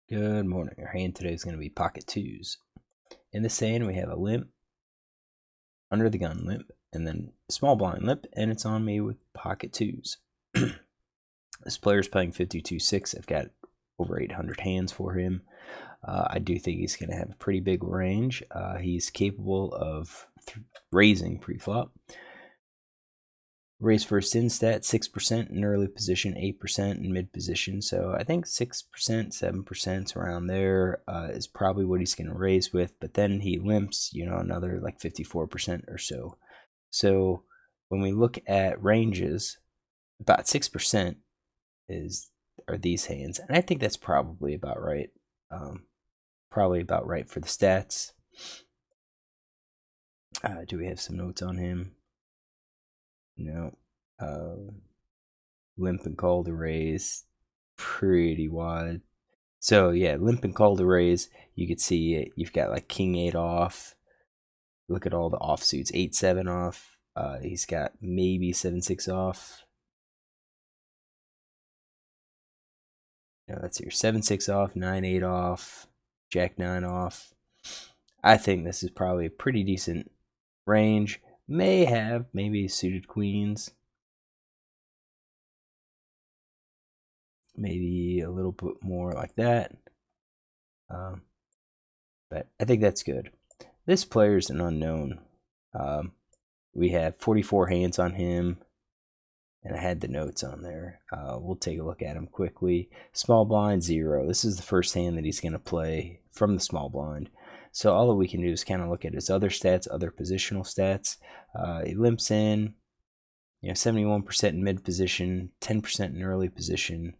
Good morning. Our hand today is going to be pocket twos. In this hand, we have a limp, under the gun limp, and then small blind limp, and it's on me with pocket twos. This player's playing 52-6. I've got over 800 hands for him. I do think he's going to have a pretty big range. He's capable of raising pre-flop. Raise first in stat, 6% in early position, 8% in mid position. So I think 6%, 7% around there is probably what he's going to raise with. But then he limps, another like 54% or so. So when we look at ranges, about 6% are these hands. And I think that's probably about right. Probably about right for the stats. Do we have some notes on him? No. Limp and call to raise, pretty wide. So yeah, limp and call to raise. You could see it. You've got like king 8 off. Look at all the offsuits. 8-7 off. He's got maybe 7-6 off. That's your 7-6 off, 9-8 off, Jack 9 off. I think this is probably a pretty decent range. May have maybe suited queens. Maybe a little bit more like that. But I think that's good. This player is an unknown. We have 44 hands on him, and I had the notes on there. We'll take a look at him quickly. Small blind, 0. This is the first hand that he's going to play from the small blind. So all that we can do is kind of look at his other stats, other positional stats. He limps in, 71% in mid position, 10% in early position.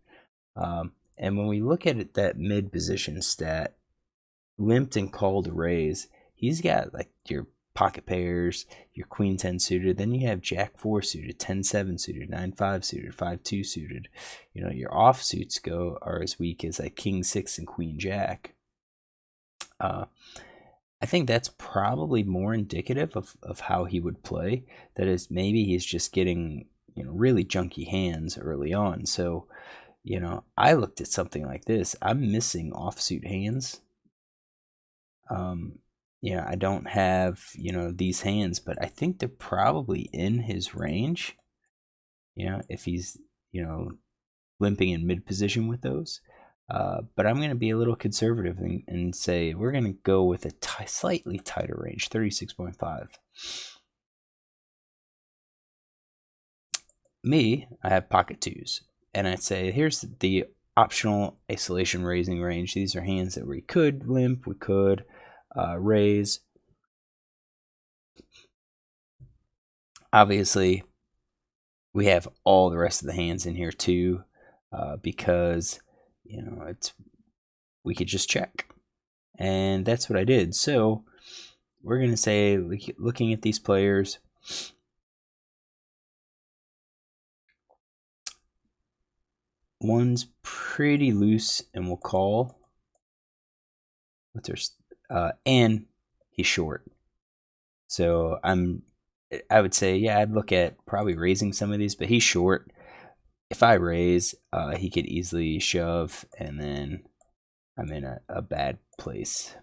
And when we look at that mid position stat, limped and called raise, he's got like your pocket pairs, your queen 10 suited, then you have jack 4 suited, 10-7 suited, 9-5 suited, 5-2 suited. Your offsuits are as weak as like king 6 and queen jack. I think that's probably more indicative of how he would play. That is, maybe he's just getting really junky hands early on. So I looked at something like this. I'm missing offsuit hands. I don't have, these hands, but I think they're probably in his range. If he's, limping in mid position with those. But I'm going to be a little conservative and say we're going to go with a slightly tighter range, 36.5. Me, I have pocket twos. And I'd say here's the optional isolation raising range. These are hands that we could limp, we could raise. Obviously, we have all the rest of the hands in here too, because we could just check, and that's what I did. So we're gonna say, looking at these players, one's pretty loose, and we'll call. What's our and he's short. So I would say, yeah, I'd look at probably raising some of these, but he's short. If I raise, he could easily shove, and then I'm in a bad place.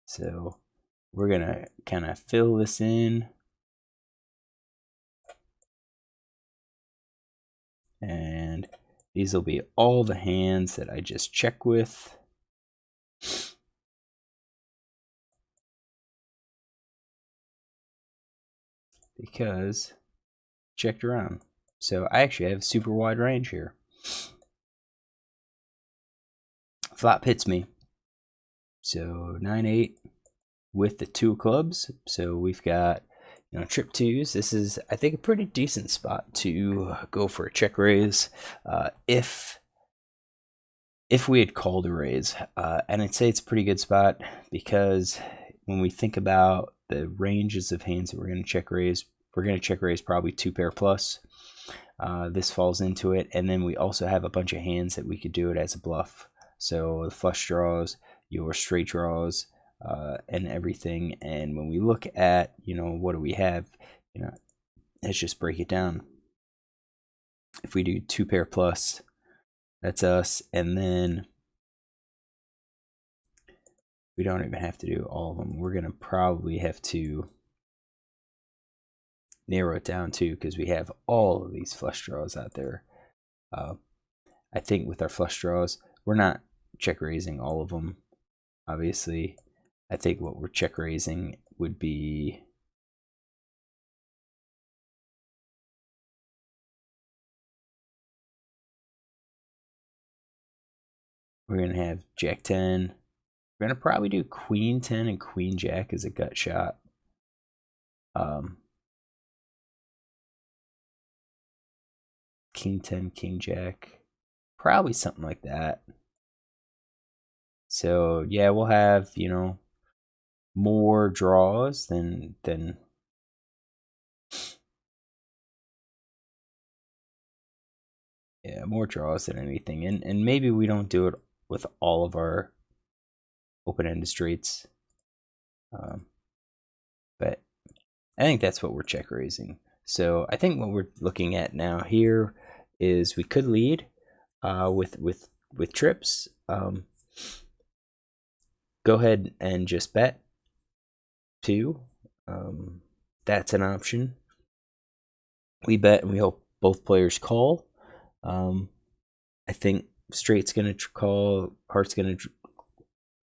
So we're going to kind of fill this in. And these will be all the hands that I just check with. Because checked around. So I actually have a super wide range here. Flop hits me. So 9-8 with the 2 of clubs. So we've got trip twos. This is, I think, a pretty decent spot to go for a check raise. If we had called a raise, and I'd say it's a pretty good spot because when we think about the ranges of hands that we're going to check raise probably 2 pair plus. This falls into it, and then we also have a bunch of hands that we could do it as a bluff. So the flush draws, your straight draws, and everything. And when we look at, what do we have? Let's just break it down. If we do 2 pair plus, that's us, and then We don't even have to do all of them. We're going to probably have to narrow it down too, because we have all of these flush draws out there. I think with our flush draws, we're not check raising all of them, obviously. I think what we're check raising would be we're going to have Jack 10. We're going to probably do Queen 10 and Queen Jack as a gut shot. King 10, King Jack. Probably something like that. So, yeah, we'll have, you know, more draws than yeah, more draws than anything. And maybe we don't do it with all of our open-ended straights. But I think that's what we're check raising. So I think what we're looking at now here is we could lead with trips. Go ahead and just bet 2. That's an option. We bet and we hope both players call. I think straight's going to call, heart's going to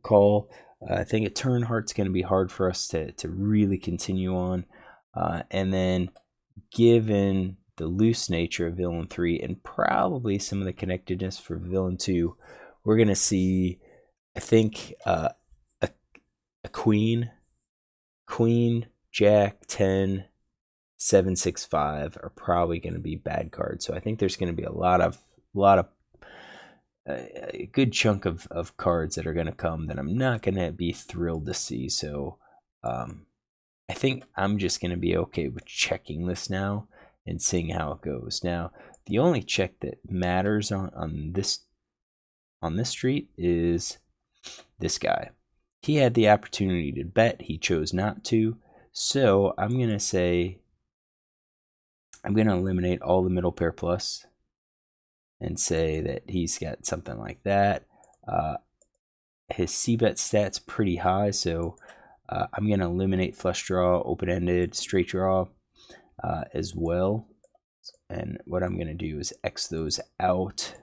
call. I think a turn heart's going to be hard for us to really continue on. And then given the loose nature of villain 3 and probably some of the connectedness for villain 2, we're going to see, I think, a queen, Jack, 10, 7, 6, 5 are probably going to be bad cards. So I think there's going to be a lot of a good chunk of cards that are going to come that I'm not going to be thrilled to see. So I think I'm just going to be okay with checking this now and seeing how it goes. Now, the only check that matters on this street is this guy. He had the opportunity to bet. He chose not to. So I'm going to say I'm going to eliminate all the middle pair plus and say that he's got something like that. His C-bet stat's pretty high, so I'm going to eliminate flush draw, open-ended, straight draw as well. And what I'm going to do is X those out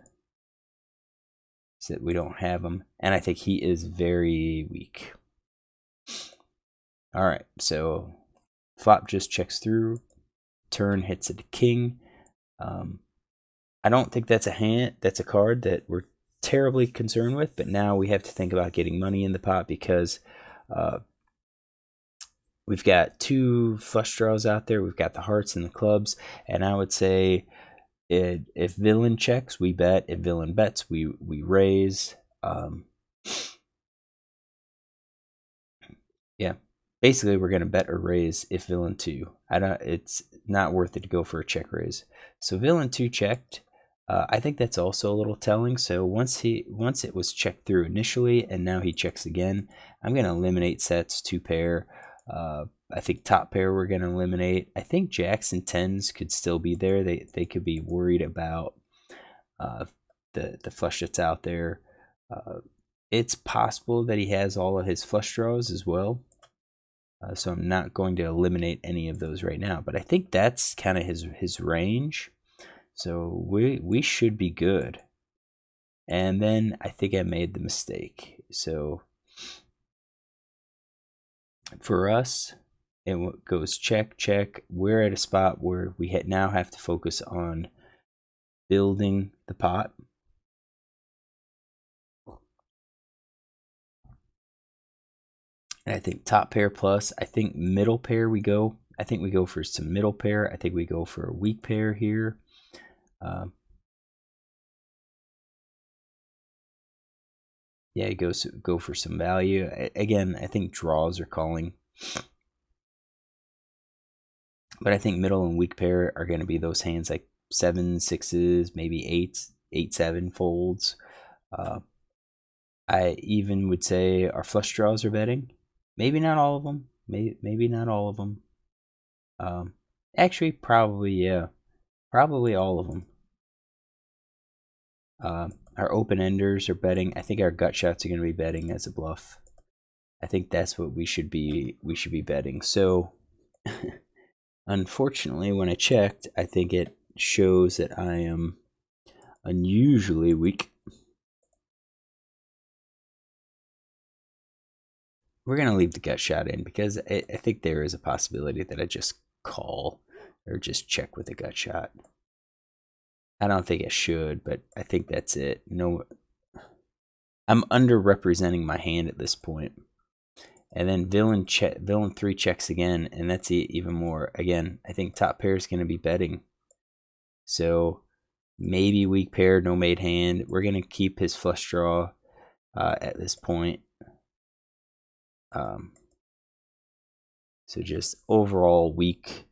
so that we don't have them. And I think he is very weak. All right, so flop just checks through. Turn hits at the king. I don't think that's a hand. That's a card that we're terribly concerned with. But now we have to think about getting money in the pot because we've got 2 flush draws out there. We've got the hearts and the clubs. And I would say if villain checks, we bet. If villain bets, we raise. Yeah. Basically, we're going to bet or raise if villain 2. It's not worth it to go for a check raise. So villain 2 checked. I think that's also a little telling. So once it was checked through initially and now he checks again, I'm going to eliminate sets 2 pair. I think top pair we're going to eliminate. I think jacks and 10s could still be there. They could be worried about the flush that's out there. It's possible that he has all of his flush draws as well. So I'm not going to eliminate any of those right now. But I think that's kind of his range. So we should be good. And then I think I made the mistake. So for us, it goes check, check. We're at a spot where we now have to focus on building the pot. And I think top pair plus. I think middle pair we go. I think we go for some middle pair. I think we go for a weak pair here. Yeah, go for some value. Again, I think draws are calling. But I think middle and weak pair are going to be those hands like 7, 6s, maybe 8s, 8, 7 folds. I even would say our flush draws are betting. Maybe not all of them. Maybe not all of them. Actually, probably, yeah. Probably all of them. Our open-enders are betting. I think our gut shots are going to be betting as a bluff. I think that's what we should be betting. So unfortunately, when I checked, I think it shows that I am unusually weak. We're going to leave the gut shot in because I think there is a possibility that I just call or just check with a gut shot. I don't think I should, but I think that's it. No, I'm underrepresenting my hand at this point. And then villain 3 checks again, and that's even more. Again, I think top pair is going to be betting. So maybe weak pair, no made hand. We're going to keep his flush draw at this point. So just overall weak.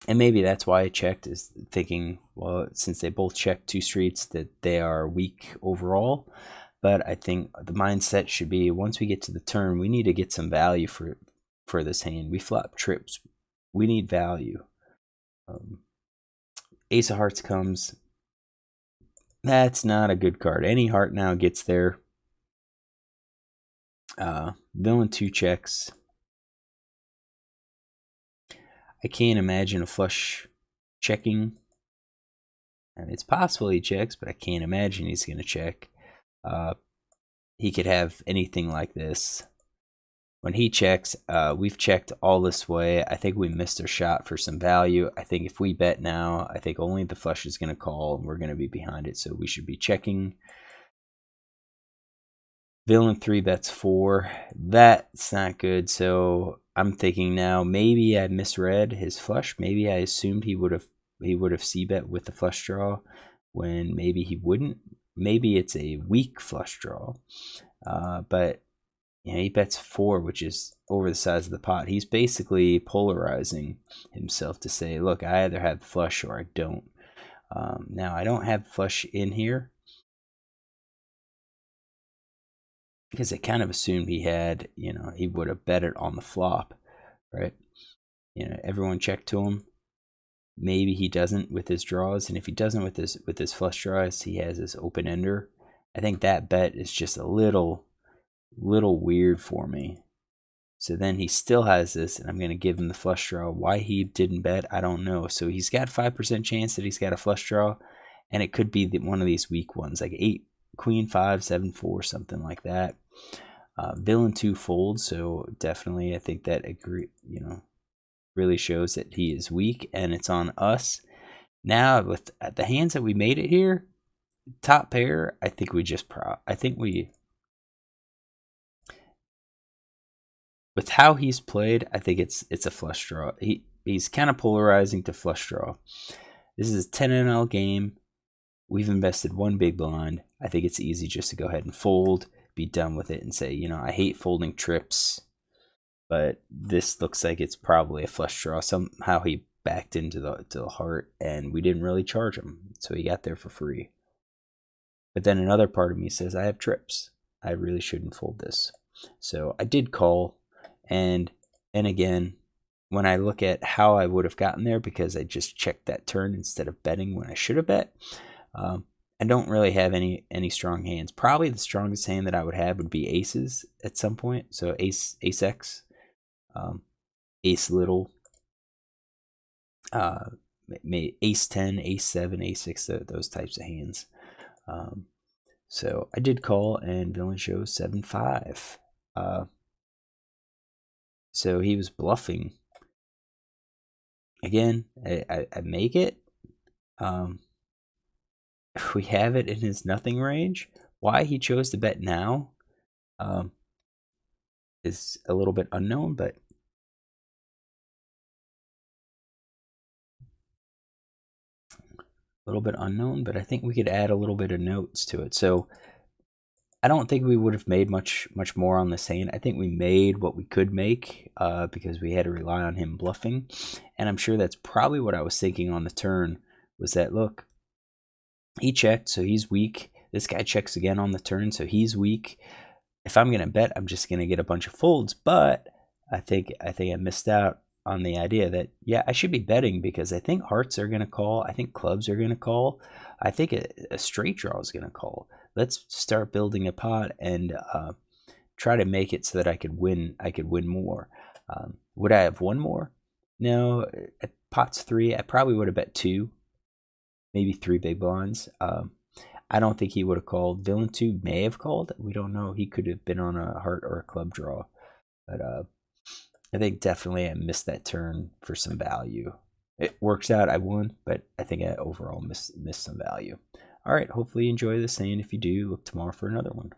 And maybe that's why I checked, is thinking, well, since they both checked 2 streets, that they are weak overall. But I think the mindset should be, once we get to the turn, we need to get some value for this hand. We flop trips. We need value. Ace of Hearts comes. That's not a good card. Any heart now gets there. Villain 2 checks. I can't imagine a flush checking. I mean, it's possible he checks, but I can't imagine he's going to check. He could have anything like this. When he checks, we've checked all this way. I think we missed our shot for some value. I think if we bet now, I think only the flush is going to call, and we're going to be behind it, so we should be checking. Villain 3 bets 4. That's not good, so I'm thinking now maybe I misread his flush. Maybe I assumed he would have c-bet with the flush draw when maybe he wouldn't. Maybe it's a weak flush draw, but he bets 4, which is over the size of the pot. He's basically polarizing himself to say, look, I either have flush or I don't. Now, I don't have flush in here because I kind of assumed he had, he would have bet it on the flop, right? Everyone checked to him. Maybe he doesn't with his draws, and if he doesn't with his flush draws, he has his open ender. I think that bet is just a little weird for me. So then he still has this, and I'm going to give him the flush draw. Why he didn't bet, I don't know. So he's got 5% chance that he's got a flush draw, and it could be one of these weak ones, like 8, Queen 5, 7, 4, something like that. Villain 2 folds, so definitely I think that really shows that he is weak, and it's on us. Now with the hands that we made it here, top pair, I think with how he's played, I think it's a flush draw. He's kind of polarizing to flush draw. This is a 10 NL game. We've invested 1 big blind. I think it's easy just to go ahead and fold, be done with it, and say, I hate folding trips, but this looks like it's probably a flush draw. Somehow he backed into the heart, and we didn't really charge him, so he got there for free. But then another part of me says, I have trips. I really shouldn't fold this. So I did call, and again, when I look at how I would have gotten there, because I just checked that turn instead of betting when I should have bet, I don't really have any strong hands. Probably the strongest hand that I would have would be aces at some point. So ace X, ace little, ace 10, ace 7, ace 6, those types of hands. So I did call, and villain shows 7-5. So he was bluffing. Again, I make it. We have it in his nothing range. Why he chose to bet now is a little bit unknown, but I think we could add a little bit of notes to it. So I don't think we would have made much more on this hand. I think we made what we could make because we had to rely on him bluffing. And I'm sure that's probably what I was thinking on the turn, was that, look, he checked, so he's weak. This guy checks again on the turn, so he's weak. If I'm going to bet, I'm just going to get a bunch of folds. But I think I missed out on the idea that, yeah, I should be betting, because I think hearts are going to call. I think clubs are going to call. I think a straight draw is going to call. Let's start building a pot and try to make it so that I could win. I could win more. Would I have won more? No. At pots 3, I probably would have bet 2, maybe 3 big blinds. I don't think he would have called. Villain 2 may have called. We don't know. He could have been on a heart or a club draw. But I think definitely I missed that turn for some value. It works out. I won, but I think I overall missed some value. All right. Hopefully you enjoy this, and if you do, look tomorrow for another one.